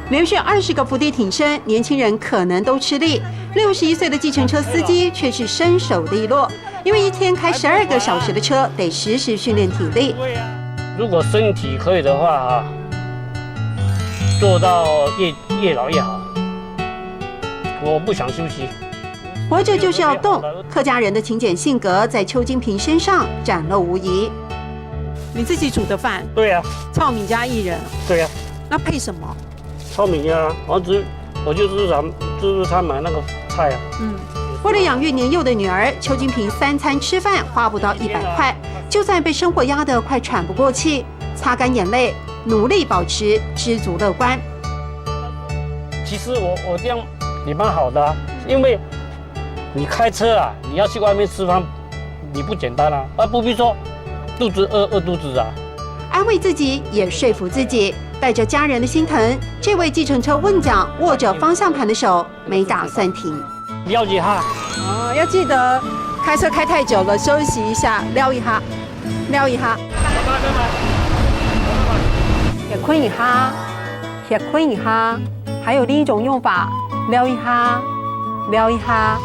连续20个伏地挺身，年轻人可能都吃力，61岁的计程车司机却是身手利落，因为一天开12个小时的车，得时时训练体力。如果身体可以的话啊，做到越老越好。我不想休息。活着就是要动，客家人的勤俭性格在邱金平身上展露无遗。你自己煮的饭？对呀。糙米加薏仁？对呀。那配什么？糙米呀，我就是他买那个菜啊。为了养育年幼的女儿，邱金平3餐吃饭花不到100块，就算被生活压得快喘不过气，擦干眼泪，努力保持知足乐观。其实我这样也蛮好的啊，因为你开车啊，你要去外面吃饭，你不简单啊，不必说肚子饿肚子啊。安慰自己，也说服自己，带着家人的心疼，这位计程车问讲握着方向盘的手没打算停。了解哈。要记得开车开太久了，休息一下，撩一下，撩一下。也困一下，也困一下。还有另一种用法，撩一下，撩一下。